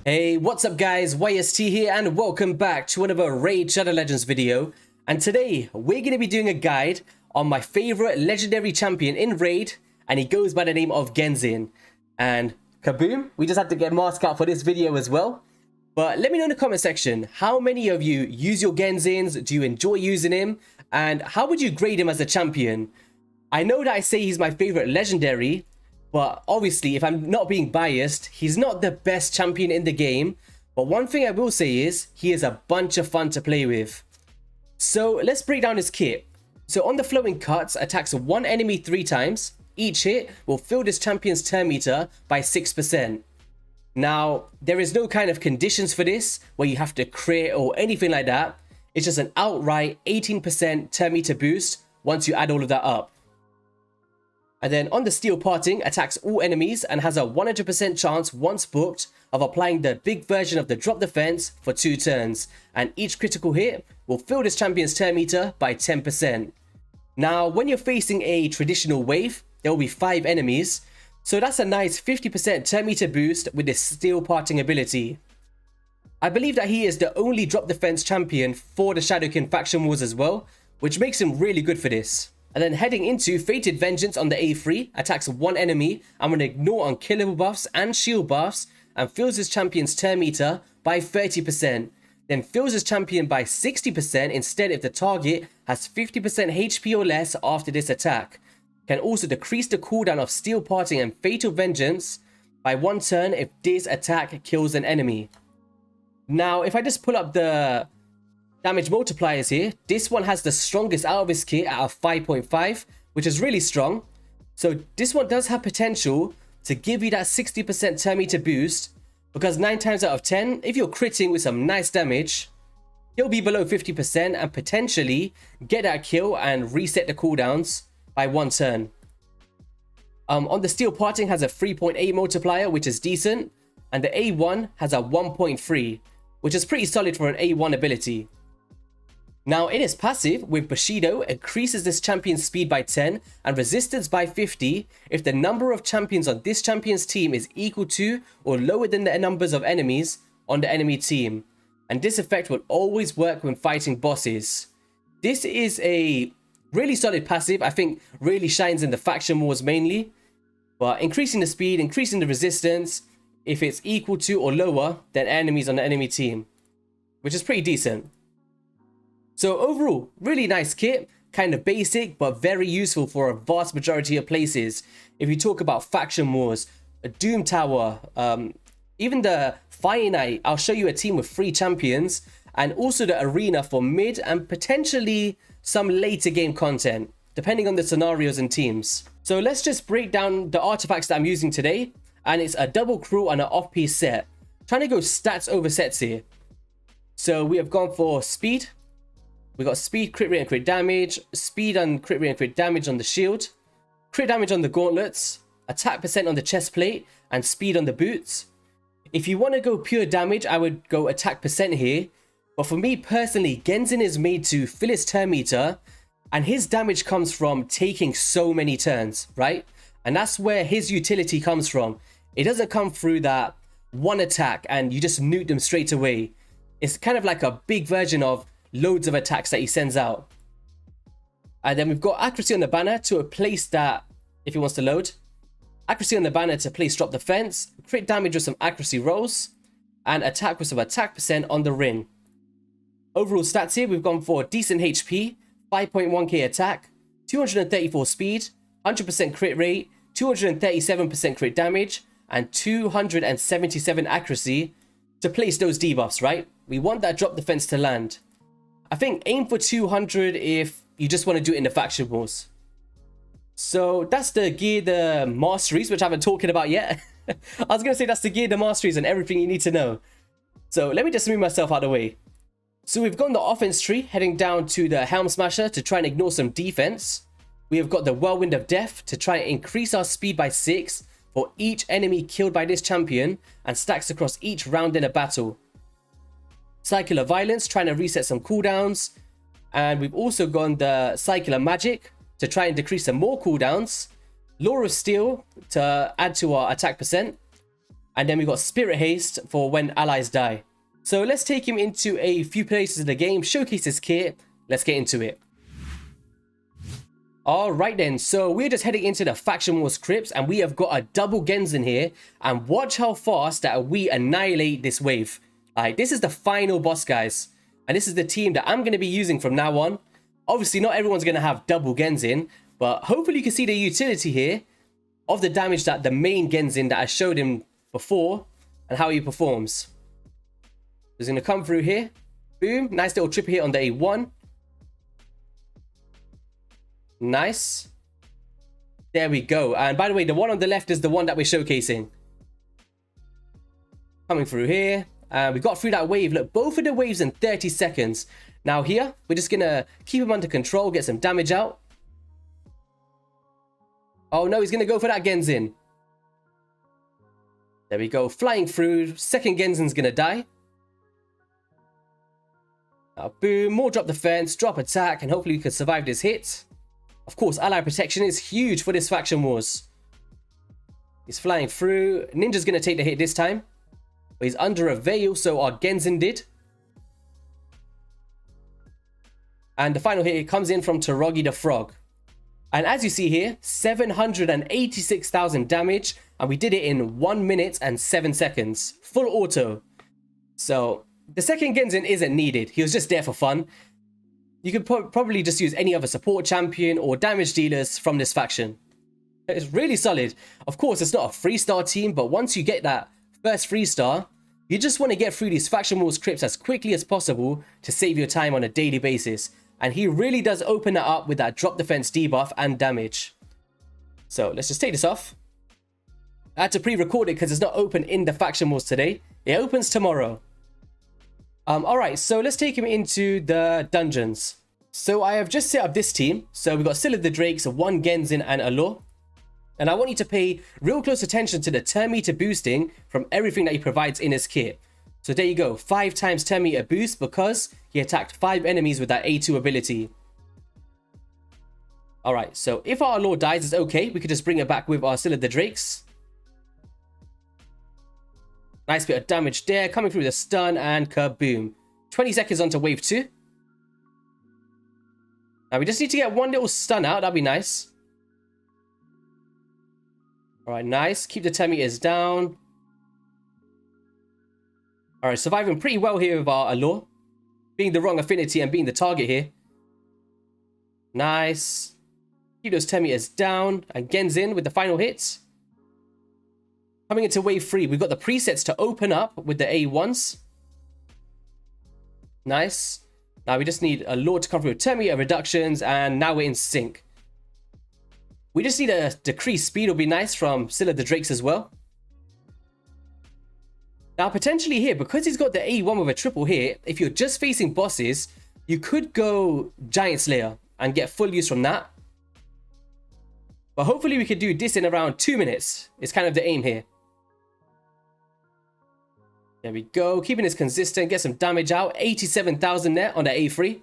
Hey, what's up guys, YST here and welcome back to another Raid Shadow Legends video. And today, we're going to be doing a guide on my favorite legendary champion in Raid, and he goes by the name of Genzin. And kaboom, we just had to get mask out for this video as well. But let me know in the comment section, how many of you use your Genzins, do you enjoy using him, and how would you grade him as a champion? I know that I say he's my favorite legendary, but obviously, if I'm not being biased, he's not the best champion in the game. But one thing I will say is, he is a bunch of fun to play with. So let's break down his kit. So on the flowing cuts, attacks one enemy 3 times. Each hit will fill this champion's turn meter by 6%. Now, there is no kind of conditions for this, where you have to crit or anything like that. It's just an outright 18% turn meter boost once you add all of that up. And then on the steel parting, attacks all enemies and has a 100% chance once booked of applying the big version of the drop defense for 2 turns. And each critical hit will fill this champion's turn meter by 10%. Now, when you're facing a traditional wave, there will be 5 enemies. So that's a nice 50% turn meter boost with this steel parting ability. I believe that he is the only drop defense champion for the Shadowkin faction wars as well, which makes him really good for this. And then heading into Fated Vengeance on the A3, attacks one enemy and will ignore unkillable buffs and shield buffs and fills his champion's turn meter by 30%. Then fills his champion by 60% instead if the target has 50% HP or less after this attack. Can also decrease the cooldown of Steel Parting and Fatal Vengeance by 1 turn if this attack kills an enemy. Now, if I just pull up the damage multipliers here, this one has the strongest out of his kit at a 5.5, which is really strong. So this one does have potential to give you that 60% turn meter boost, because 9 times out of 10, if you're critting with some nice damage, he'll be below 50% and potentially get that kill and reset the cooldowns by 1 turn. On the steel parting has a 3.8 multiplier, which is decent, and the A1 has a 1.3, which is pretty solid for an A1 ability. Now, in his passive, with Bushido, increases this champion's speed by 10 and resistance by 50 if the number of champions on this champion's team is equal to or lower than the numbers of enemies on the enemy team. And this effect will always work when fighting bosses. This is a really solid passive. I think really shines in the faction wars mainly. But increasing the speed, increasing the resistance if it's equal to or lower than enemies on the enemy team, which is pretty decent. So overall, really nice kit, kind of basic, but very useful for a vast majority of places. If you talk about faction wars, a Doom Tower, even the Fire Knight, I'll show you a team with 3 champions, and also the arena for mid and potentially some later game content, depending on the scenarios and teams. So let's just break down the artifacts that I'm using today, and it's a double crew and an off-piece set. Trying to go stats over sets here. So we have gone for speed. We got speed, crit rate and crit damage, speed and crit rate and crit damage on the shield, crit damage on the gauntlets, attack percent on the chest plate, and speed on the boots. If you want to go pure damage, I would go attack percent here. But for me personally, Genzin is made to fill his turn meter, and his damage comes from taking so many turns, right? And that's where his utility comes from. It doesn't come through that one attack and you just nuke them straight away. It's kind of like a big version of loads of attacks that he sends out. And then we've got accuracy on the banner to place that if he wants to load. Accuracy on the banner to place drop defense, crit damage with some accuracy rolls, and attack with some attack percent on the ring. Overall stats here, we've gone for decent HP, 5.1k attack, 234 speed, 100% crit rate, 237% crit damage, and 277 accuracy to place those debuffs, right? We want that drop defense to land. I think aim for 200 if you just want to do it in the faction wars. So that's the gear, the Masteries, which I haven't talked about yet. I was going to say that's the gear, the Masteries, and everything you need to know. So let me just move myself out of the way. So we've gone the offense tree, heading down to the Helm Smasher to try and ignore some defense. We have got the Whirlwind of Death to try and increase our speed by 6 for each enemy killed by this champion and stacks across each round in a battle. Cycle of Violence, trying to reset some cooldowns. And we've also gone the Cycle of Magic to try and decrease some more cooldowns. Law of Steel to add to our attack percent. And then we got Spirit Haste for when allies die. So let's take him into a few places in the game, showcase his kit. Let's get into it. Alright then, so we're just heading into the Faction Wars crypts, and we have got a double Genzin here. And watch how fast that we annihilate this wave. Like, this is the final boss, guys. And this is the team that I'm going to be using from now on. Obviously, not everyone's going to have double Genzin, but hopefully you can see the utility here of the damage that the main Genzin that I showed him before and how he performs. He's going to come through here. Boom. Nice little tripper here on the A1. Nice. There we go. And by the way, the one on the left is the one that we're showcasing. Coming through here. We got through that wave. Look, both of the waves in 30 seconds. Now here, we're just going to keep him under control, get some damage out. Oh no, he's going to go for that Genzin. There we go. Flying through. Second Genzin's going to die. Now, boom. More drop defense, drop attack, and hopefully we can survive this hit. Of course, ally protection is huge for this Faction Wars. He's flying through. Ninja's going to take the hit this time. But he's under a veil, so our Genzin did. And the final hit comes in from Torogi the Frog. And as you see here, 786,000 damage. And we did it in 1 minute and 7 seconds. Full auto. So the second Genzin isn't needed. He was just there for fun. You could probably just use any other support champion or damage dealers from this faction. It's really solid. Of course, it's not a 3-star team, but once you get that first 3-star, you just want to get through these Faction Wars crypts as quickly as possible to save your time on a daily basis. And he really does open that up with that drop defense debuff and damage. So let's just take this off. I had to pre-record it because it's not open in the Faction Wars today. It opens tomorrow. Alright, so let's take him into the dungeons. So I have just set up this team. So we've got Scylla the Drakes, 1 Genzin and Allure. And I want you to pay real close attention to the turn meter boosting from everything that he provides in his kit. So there you go, 5 times turn meter boost because he attacked 5 enemies with that A2 ability. Alright, so if our Allure dies, it's okay. We could just bring it back with our Scylla the Drakes. Nice bit of damage there, coming through the stun and kaboom. 20 seconds onto wave 2. Now we just need to get one little stun out, that'd be nice. Alright, nice. Keep the 10 meters down. Alright, surviving pretty well here with our Allure. Being the wrong affinity and being the target here. Nice. Keep those 10 meters down. And Genzin with the final hits. Coming into wave 3, we've got the presets to open up with the A1s. Nice. Now we just need Allure to come through with 10 meter reductions, and now we're in sync. We just need a decreased speed, will be nice from Scylla the Drakes as well. Now potentially here, because he's got the A1 with a triple hit, if you're just facing bosses, you could go Giant Slayer and get full use from that. But hopefully we could do this in around 2 minutes. It's kind of the aim here. There we go. Keeping this consistent. Get some damage out. 87,000 net on the A3.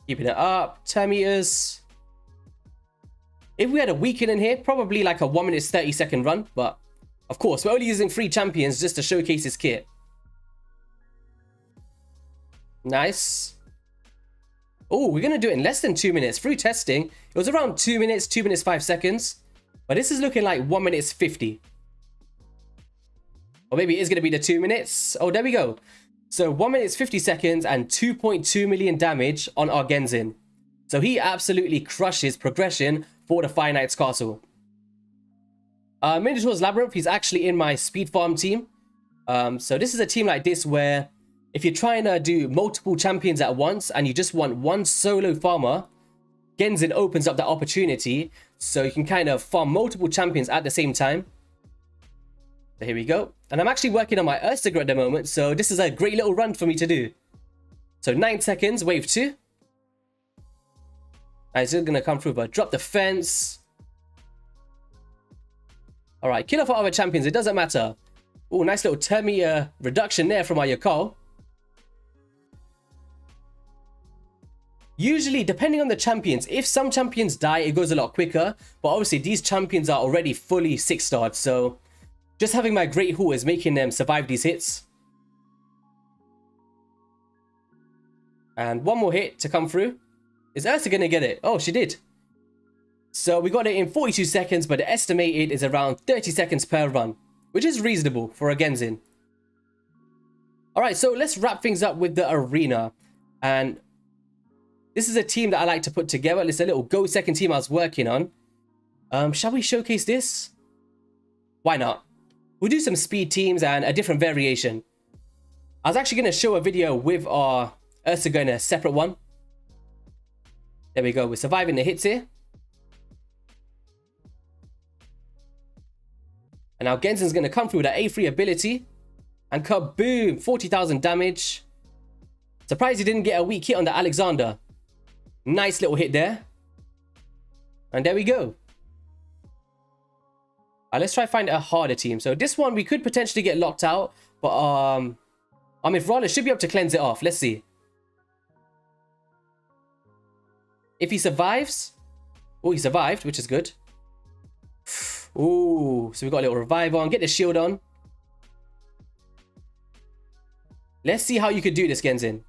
Keeping it up. 10 meters. If we had a weaken in here, probably like a 1 minute 30 second run. But of course, we're only using 3 champions just to showcase his kit. Nice. Oh, we're going to do it in less than 2 minutes. Through testing, it was around 2 minutes, 2 minutes 5 seconds. But this is looking like 1 minute 50. Or maybe it is going to be the 2 minutes. Oh, there we go. So 1 minute 50 seconds and 2.2 million damage on our Genzin. So he absolutely crushes progression for the Fire Knight's Castle. Minotaur's Labyrinth, he's actually in my speed farm team. So this is a team like this where if you're trying to do multiple champions at once and you just want one solo farmer, Genzin opens up that opportunity. So you can kind of farm multiple champions at the same time. So here we go. And I'm actually working on my Erstiger at the moment, so this is a great little run for me to do. So 9 seconds, wave 2. He's going to come through with a drop defense. Alright, kill off our other champions, it doesn't matter. Oh, nice little 10 meter reduction there from our Yakal. Usually, depending on the champions, if some champions die, it goes a lot quicker. But obviously, these champions are already fully 6-starred. So just having my Great Hall is making them survive these hits. And one more hit to come through. Is Ursa going to get it? Oh, she did. So we got it in 42 seconds, but the estimated is around 30 seconds per run, which is reasonable for a Genzin. Alright, so let's wrap things up with the arena. And this is a team that I like to put together. It's a little Go second team I was working on. Shall we showcase this? Why not? We'll do some speed teams and a different variation. I was actually going to show a video with our Ursa going a separate one. There we go. We're surviving the hits here. And now Genzin's going to come through with that A3 ability. And kaboom! 40,000 damage. Surprised he didn't get a weak hit on the Alexander. Nice little hit there. And there we go. Let's try to find a harder team. So this one we could potentially get locked out. But if Roller should be able to cleanse it off. Let's see. If he survives. Oh, he survived, which is good. Ooh, so we got a little revive on. Get the shield on. Let's see how you could do this, Genzin.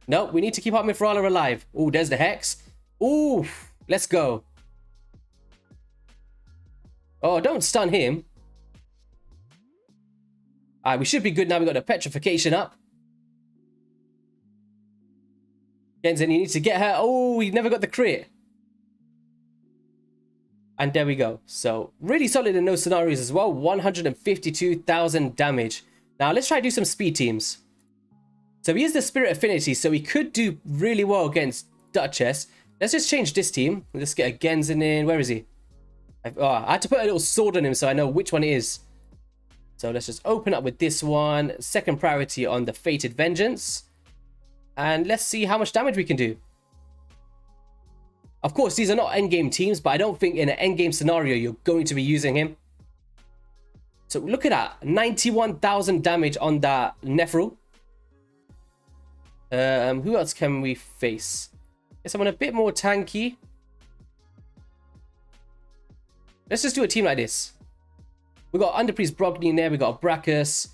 No, we need to keep our Mithralar alive. Ooh, there's the Hex. Ooh, let's go. Oh, don't stun him. Alright, we should be good now. We got the petrification up. Genzin, you need to get her. Oh, we never got the crit. And there we go. So, really solid in those scenarios as well. 152,000 damage. Now, let's try to do some speed teams. So, he has the Spirit Affinity, so he could do really well against Duchess. Let's just change this team. Let's get a Genzin in. Where is he? I had to put a little sword on him so I know which one it is. So, let's just open up with this one. Second priority on the Fated Vengeance. And let's see how much damage we can do. Of course, these are not endgame teams, but I don't think in an endgame scenario you're going to be using him. So look at that. 91,000 damage on that Nephril. Who else can we face? Is someone a bit more tanky? Let's just do a team like this. We got Underpriest Brogni in there. We got Brachus.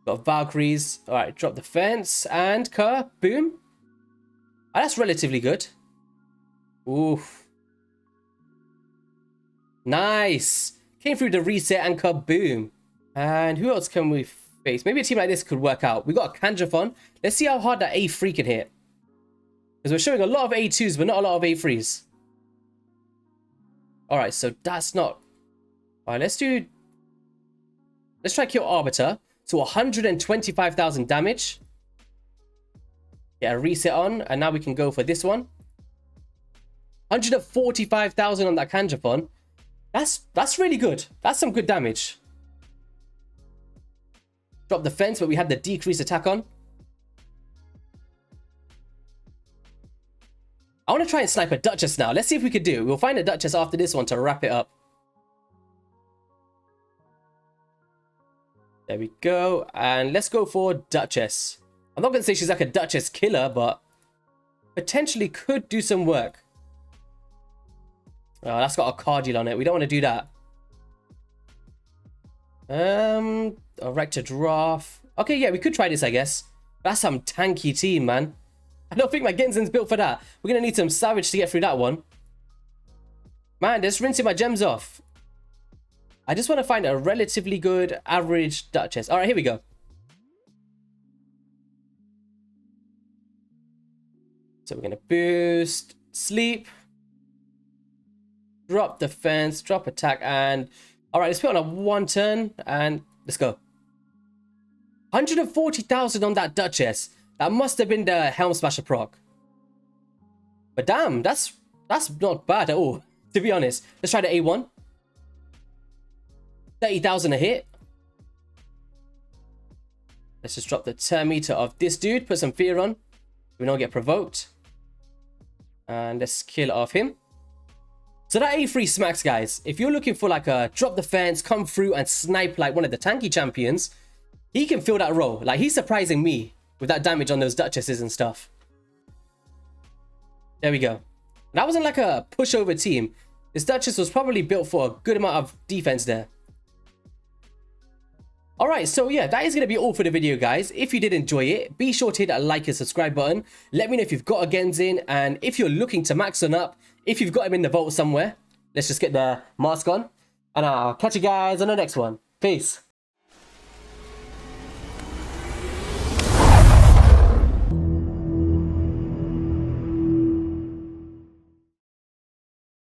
Got Valkyries. Alright, drop the fence. And Kerr. Boom. Oh, that's relatively good. Oof. Nice. Came through the reset and kaboom. And who else can we face? Maybe a team like this could work out. We got a Kanjafon. Let's see how hard that A3 can hit. Because we're showing a lot of A2s, but not a lot of A3s. Alright, so that's not... Alright, let's try kill Arbiter. So 125,000 damage. Get a reset on. And now we can go for this one. 145,000 on that Kanjafon. That's really good. That's some good damage. Drop the fence, but we had the decreased attack on. I want to try and snipe a Duchess now. Let's see if we could do it. We'll find a Duchess after this one to wrap it up. There we go. And let's go for Duchess. I'm not going to say she's like a Duchess killer, but potentially could do some work. Oh, that's got a Cardial on it. We don't want to do that. Alright, to draft. Okay, yeah, we could try this, I guess. That's some tanky team, man. I don't think my Genzin's built for that. We're going to need some Savage to get through that one. Man, just rinsing my gems off. I just want to find a relatively good average Duchess. Alright, here we go. So we're going to boost, sleep, drop defense, drop attack, and... Alright, let's put on a 1 turn, and let's go. 140,000 on that Duchess. That must have been the Helm Smasher proc. But damn, that's not bad at all, to be honest. Let's try the A1. 30,000 a hit. Let's just drop the turn meter of this dude, put some fear on. We don't get provoked. And let's kill off him. So that A3 smacks, guys. If you're looking for like a drop the fence, come through and snipe like one of the tanky champions, he can fill that role. Like, he's surprising me. with that damage on those duchesses and stuff. There we go. That wasn't like a pushover team. This duchess was probably built for a good amount of defense there. Alright, so yeah, that is going to be all for the video, guys. If you did enjoy it, be sure to hit that like and subscribe button. Let me know if you've got a Genzin, and if you're looking to max one up, if you've got him in the vault somewhere. Let's just get the mask on, and I'll catch you guys on the next one. Peace.